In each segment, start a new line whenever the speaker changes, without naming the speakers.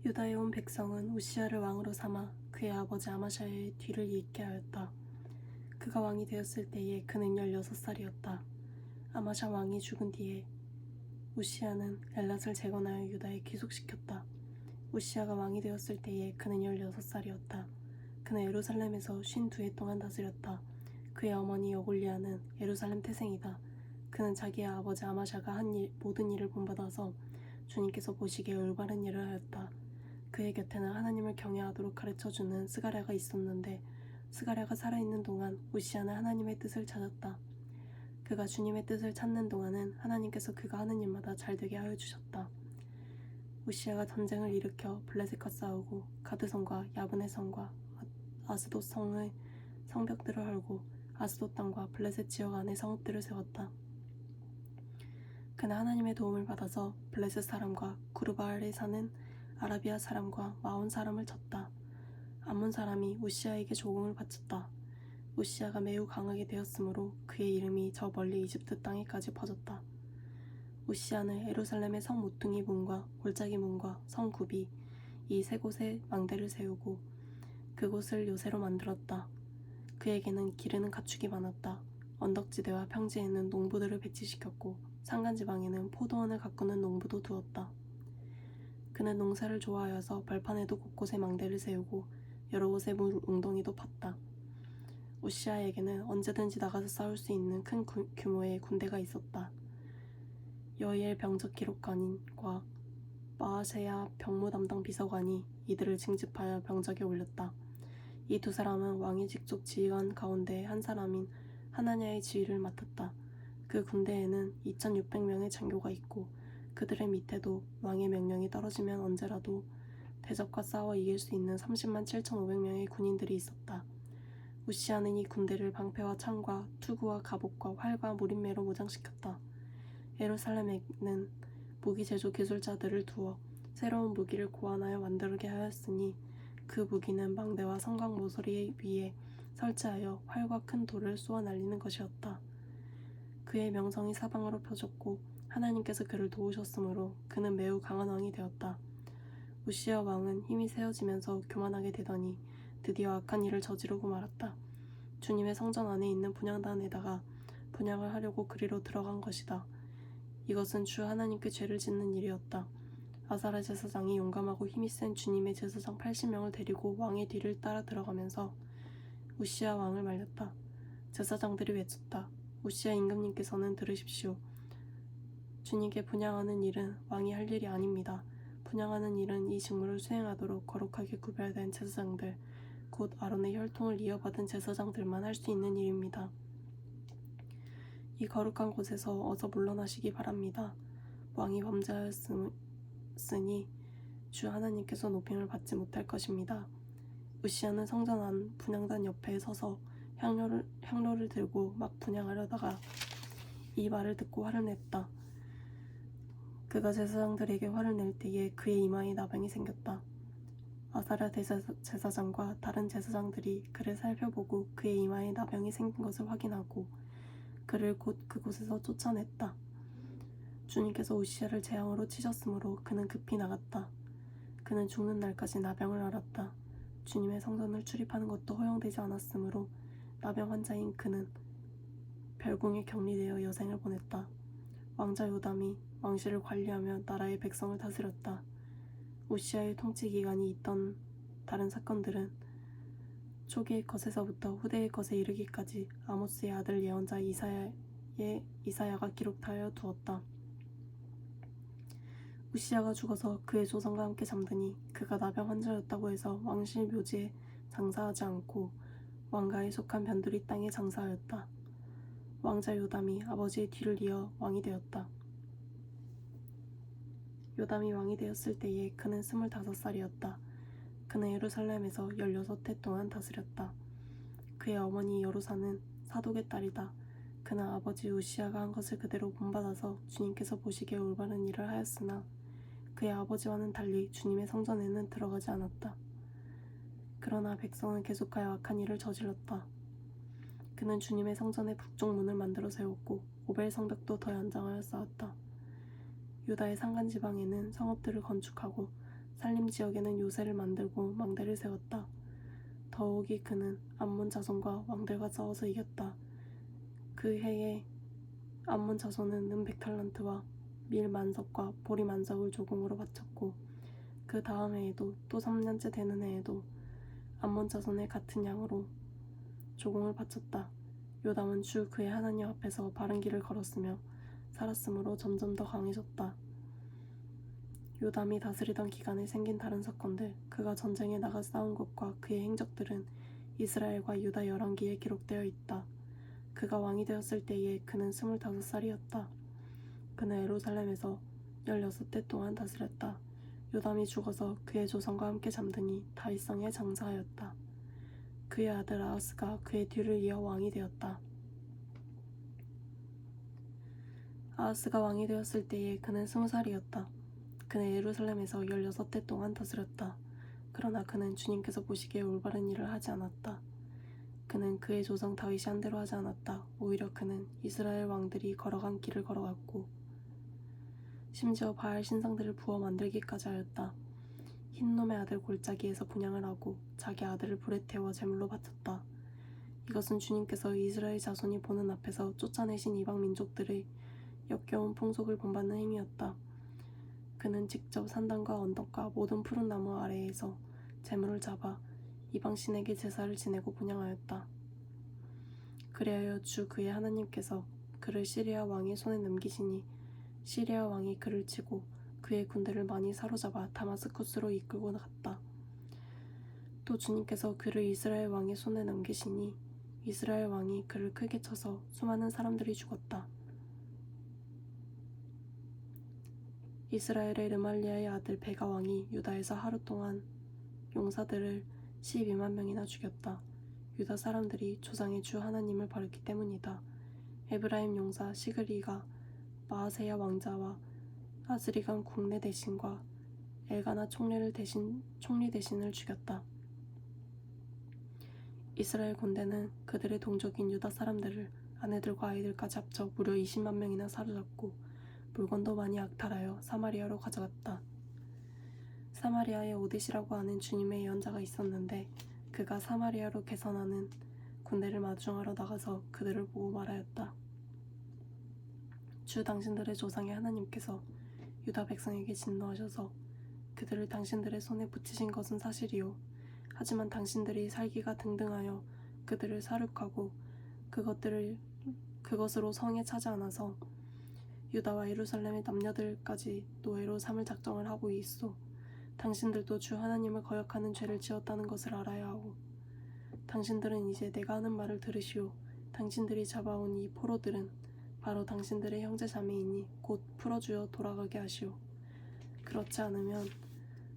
유다에 온 백성은 우시야를 왕으로 삼아 그의 아버지 아마샤의 뒤를 잇게 하였다. 그가 왕이 되었을 때에 그는 16살이었다. 아마샤 왕이 죽은 뒤에 우시야는 엘랏을 재건하여 유다에 귀속시켰다. 우시야가 왕이 되었을 때에 그는 16살이었다. 그는 예루살렘에서 52해 동안 다스렸다. 그의 어머니 여골리아는 예루살렘 태생이다. 그는 자기의 아버지 아마샤가 한 모든 일을 본받아서 주님께서 보시기에 올바른 일을 하였다. 그의 곁에는 하나님을 경외하도록 가르쳐주는 스가랴가 있었는데 스가랴가 살아있는 동안 우시야는 하나님의 뜻을 찾았다. 그가 주님의 뜻을 찾는 동안은 하나님께서 그가 하는 일마다 잘되게 하여 주셨다. 우시야가 전쟁을 일으켜 블레셋과 싸우고 가드성과 야브네 성과 아스돗 성의 성벽들을 헐고 아스돗 땅과 블레셋 지역 안에 성읍들을 세웠다. 그는 하나님의 도움을 받아서 블레셋 사람과 구르바알에 사는 아라비아 사람과 마온 사람을 쳤다. 암몬 사람이 우시야에게 조공을 바쳤다. 우시야가 매우 강하게 되었으므로 그의 이름이 저 멀리 이집트 땅에까지 퍼졌다. 우시야는 예루살렘의 성 모퉁이 문과 골짜기 문과 성 굽이 이 세 곳에 망대를 세우고 그곳을 요새로 만들었다. 그에게는 기르는 가축이 많았다. 언덕지대와 평지에는 농부들을 배치시켰고 산간지방에는 포도원을 가꾸는 농부도 두었다. 그는 농사를 좋아하여서 벌판에도 곳곳에 망대를 세우고 여러 곳에 물 웅덩이도 팠다. 우시야에게는 언제든지 나가서 싸울 수 있는 큰 규모의 군대가 있었다. 여이엘 병적 기록관과 마아세야 병무 담당 비서관이 이들을 징집하여 병적에 올렸다. 이 두 사람은 왕의 직속 지휘관 가운데 한 사람인 하나냐의 지휘를 맡았다. 그 군대에는 2600명의 장교가 있고 그들의 밑에도 왕의 명령이 떨어지면 언제라도 대적과 싸워 이길 수 있는 30만 7500명의 군인들이 있었다. 우시야는 이 군대를 방패와 창과 투구와 갑옷과 활과 무림매로 무장시켰다. 예루살렘에는 무기 제조 기술자들을 두어 새로운 무기를 고안하여 만들게 하였으니 그 무기는 망대와 성곽 모서리 위에 설치하여 활과 큰 돌을 쏘아 날리는 것이었다. 그의 명성이 사방으로 펴졌고 하나님께서 그를 도우셨으므로 그는 매우 강한 왕이 되었다. 우시야 왕은 힘이 세어지면서 교만하게 되더니 드디어 악한 일을 저지르고 말았다. 주님의 성전 안에 있는 분향단에다가 분향을 하려고 그리로 들어간 것이다. 이것은 주 하나님께 죄를 짓는 일이었다. 아사랴 제사장이 용감하고 힘이 센 주님의 제사장 80명을 데리고 왕의 뒤를 따라 들어가면서 우시야 왕을 말렸다. 제사장들이 외쳤다. 우시야 임금님께서는 들으십시오. 주님께 분향하는 일은 왕이 할 일이 아닙니다. 분향하는 일은 이 직무를 수행하도록 거룩하게 구별된 제사장들, 곧 아론의 혈통을 이어받은 제사장들만 할 수 있는 일입니다. 이 거룩한 곳에서 어서 물러나시기 바랍니다. 왕이 범죄하였으니 주 하나님께서 높임을 받지 못할 것입니다. 우시야는 성전 안 분향단 옆에 서서 향로를 들고 막 분향하려다가 이 말을 듣고 화를 냈다. 그가 제사장들에게 화를 낼 때에 그의 이마에 나병이 생겼다. 아사랴 제사장과 다른 제사장들이 그를 살펴보고 그의 이마에 나병이 생긴 것을 확인하고 그를 곧 그곳에서 쫓아냈다. 주님께서 우시야를 재앙으로 치셨으므로 그는 급히 나갔다. 그는 죽는 날까지 나병을 앓았다. 주님의 성전을 출입하는 것도 허용되지 않았으므로 나병 환자인 그는 별궁에 격리되어 여생을 보냈다. 왕자 요담이 왕실을 관리하며 나라의 백성을 다스렸다. 우시야의 통치 기간이 있던 다른 사건들은 초기의 것에서부터 후대의 것에 이르기까지 아모스의 아들 예언자 이사야가 기록하여 두었다. 우시야가 죽어서 그의 조상과 함께 잠드니 그가 나병 환자였다고 해서 왕실 묘지에 장사하지 않고 왕가에 속한 변두리 땅에 장사하였다. 왕자 요담이 아버지의 뒤를 이어 왕이 되었다. 요담이 왕이 되었을 때에 그는 25살이었다. 그는 예루살렘에서 16해 동안 다스렸다. 그의 어머니 여로사는 사독의 딸이다. 그는 아버지 우시야가 한 것을 그대로 본받아서 주님께서 보시기에 올바른 일을 하였으나 그의 아버지와는 달리 주님의 성전에는 들어가지 않았다. 그러나 백성은 계속하여 악한 일을 저질렀다. 그는 주님의 성전의 북쪽 문을 만들어 세웠고 오벨 성벽도 더 연장하여 쌓았다. 유다의 산간 지방에는 성읍들을 건축하고 살림 지역에는 요새를 만들고 망대를 세웠다. 더욱이 그는 암몬 자손과 왕들과 싸워서 이겼다. 그 해에 암몬 자손은 은 100탈란트와 밀 만석과 보리 만석을 조공으로 바쳤고 그 다음 해에도 또 3년째 되는 해에도 암몬 자손의 같은 양으로 조공을 바쳤다. 요담은 주 그의 하나님 앞에서 바른 길을 걸었으며 살았으므로 점점 더 강해졌다. 요담이 다스리던 기간에 생긴 다른 사건들, 그가 전쟁에 나가 싸운 것과 그의 행적들은 이스라엘과 유다 열왕기에 기록되어 있다. 그가 왕이 되었을 때에 그는 25살이었다. 그는 예루살렘에서 16대 동안 다스렸다. 요담이 죽어서 그의 조상과 함께 잠드니 다윗성에 장사하였다. 그의 아들 아하스가 그의 뒤를 이어 왕이 되었다. 아하스가 왕이 되었을 때에 그는 20살이었다. 그는 예루살렘에서 16대 동안 다스렸다. 그러나 그는 주님께서 보시기에 올바른 일을 하지 않았다. 그는 그의 조상 다윗이 한 대로 하지 않았다. 오히려 그는 이스라엘 왕들이 걸어간 길을 걸어갔고 심지어 바알 신상들을 부어 만들기까지 하였다. 흰놈의 아들 골짜기에서 분향을 하고 자기 아들을 불에 태워 제물로 바쳤다. 이것은 주님께서 이스라엘 자손이 보는 앞에서 쫓아내신 이방 민족들의 역겨운 풍속을 본받는 행위였다. 그는 직접 산당과 언덕과 모든 푸른 나무 아래에서 제물을 잡아 이방 신에게 제사를 지내고 분향하였다. 그리하여 주 그의 하나님께서 그를 시리아 왕의 손에 넘기시니 시리아 왕이 그를 치고 그의 군대를 많이 사로잡아 다마스쿠스로 이끌고 갔다. 또 주님께서 그를 이스라엘 왕의 손에 넘기시니 이스라엘 왕이 그를 크게 쳐서 수많은 사람들이 죽었다. 이스라엘의 르말리아의 아들 베가 왕이 유다에서 하루 동안 용사들을 12만 명이나 죽였다. 유다 사람들이 조상의 주 하나님을 버렸기 때문이다. 에브라임 용사 시그리가 마아세야 왕자와 아스리간 국내 대신과 엘가나 총리 대신을 죽였다. 이스라엘 군대는 그들의 동족인 유다 사람들을 아내들과 아이들까지 합쳐 무려 20만 명이나 사로잡고 물건도 많이 악탈하여 사마리아로 가져갔다. 사마리아에 오뎃이라고 하는 주님의 예언자가 있었는데 그가 사마리아로 개선하는 군대를 마중하러 나가서 그들을 보고 말하였다. 주 당신들의 조상의 하나님께서 유다 백성에게 진노하셔서 그들을 당신들의 손에 붙이신 것은 사실이요. 하지만 당신들이 살기가 등등하여 그들을 사륙하고 그것으로 성에 차지 않아서 유다와 예루살렘의 남녀들까지 노예로 삼을 작정을 하고 있소. 당신들도 주 하나님을 거역하는 죄를 지었다는 것을 알아야 하고 당신들은 이제 내가 하는 말을 들으시오. 당신들이 잡아온 이 포로들은 바로 당신들의 형제 자매이니 곧 풀어주어 돌아가게 하시오. 그렇지 않으면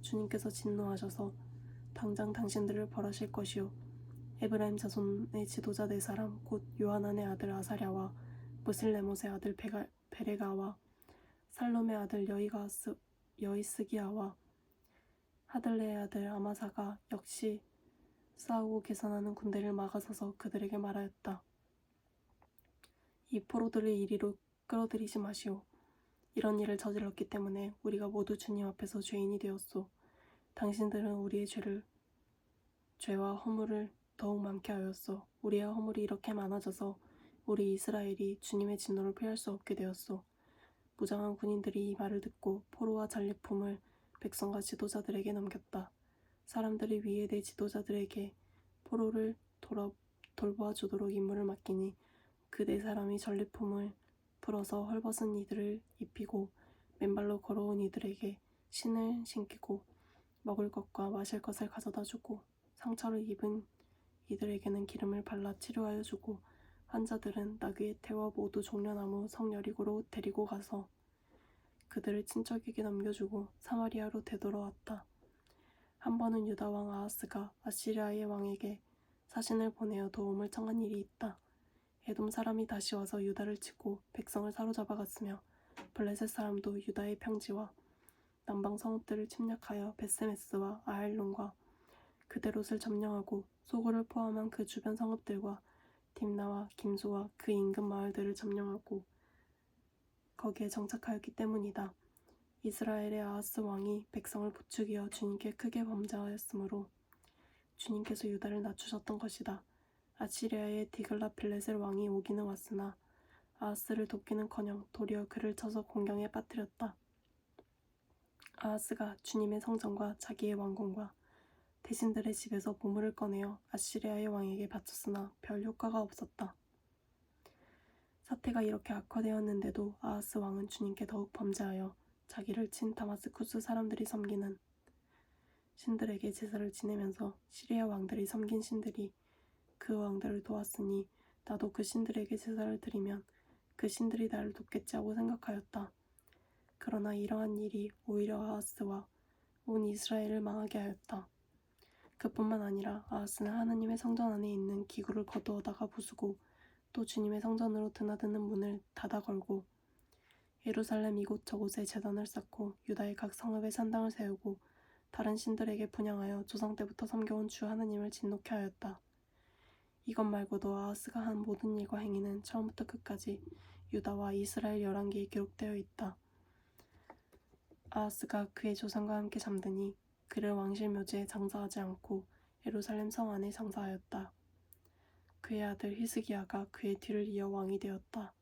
주님께서 진노하셔서 당장 당신들을 벌하실 것이요. 에브라임 자손의 지도자 4사람 곧 요하난의 아들 아사랴와 무슬레못의 아들 베레가와 살롬의 아들 여이스기야와 하들레의 아들 아마사가 역시 싸우고 개선하는 군대를 막아서서 그들에게 말하였다. 이 포로들을 이리로 끌어들이지 마시오. 이런 일을 저질렀기 때문에 우리가 모두 주님 앞에서 죄인이 되었소. 당신들은 우리의 죄와 허물을 더욱 많게 하였소. 우리의 허물이 이렇게 많아져서 우리 이스라엘이 주님의 진노를 피할 수 없게 되었소. 무장한 군인들이 이 말을 듣고 포로와 전리품을 백성과 지도자들에게 넘겼다. 사람들이 위에 내 지도자들에게 포로를 돌보아 주도록 임무를 맡기니 그 4사람이 전리품을 풀어서 헐벗은 이들을 입히고 맨발로 걸어온 이들에게 신을 신기고 먹을 것과 마실 것을 가져다 주고 상처를 입은 이들에게는 기름을 발라 치료하여 주고 환자들은 나귀에 태워 모두 종려나무 성 여리고로 데리고 가서 그들을 친척에게 넘겨주고 사마리아로 되돌아왔다. 한 번은 유다 왕 아하스가 아시리아의 왕에게 사신을 보내어 도움을 청한 일이 있다. 에돔 사람이 다시 와서 유다를 치고 백성을 사로잡아 갔으며 블레셋 사람도 유다의 평지와 남방 성읍들을 침략하여 베스메스와 아헬론과 그데롯을 점령하고 소고를 포함한 그 주변 성읍들과 딥나와 김소와 그 인근 마을들을 점령하고 거기에 정착하였기 때문이다. 이스라엘의 아하스 왕이 백성을 부추기어 주님께 크게 범죄하였으므로 주님께서 유다를 낮추셨던 것이다. 아시리아의 디글라필레셀 왕이 오기는 왔으나 아하스를 돕기는커녕 도리어 그를 쳐서 공경에 빠뜨렸다. 아하스가 주님의 성전과 자기의 왕궁과 대신들의 집에서 보물을 꺼내어 아시리아의 왕에게 바쳤으나 별 효과가 없었다. 사태가 이렇게 악화되었는데도 아하스 왕은 주님께 더욱 범죄하여 자기를 친 다마스쿠스 사람들이 섬기는 신들에게 제사를 지내면서 시리아 왕들이 섬긴 신들이 그 왕들을 도왔으니 나도 그 신들에게 제사를 드리면 그 신들이 나를 돕겠지 하고 생각하였다. 그러나 이러한 일이 오히려 아하스와 온 이스라엘을 망하게 하였다. 그뿐만 아니라 아하스는 하나님의 성전 안에 있는 기구를 거두어다가 부수고 또 주님의 성전으로 드나드는 문을 닫아 걸고 예루살렘 이곳저곳에 제단을 쌓고 유다의 각 성읍에 산당을 세우고 다른 신들에게 분향하여 조상 때부터 섬겨온 주 하나님을 진노케 하였다. 이것 말고도 아하스가 한 모든 일과 행위는 처음부터 끝까지 유다와 이스라엘 열왕기에 기록되어 있다. 아하스가 그의 조상과 함께 잠드니 그를 왕실 묘지에 장사하지 않고 예루살렘 성 안에 장사하였다. 그의 아들 히스기야가 그의 뒤를 이어 왕이 되었다.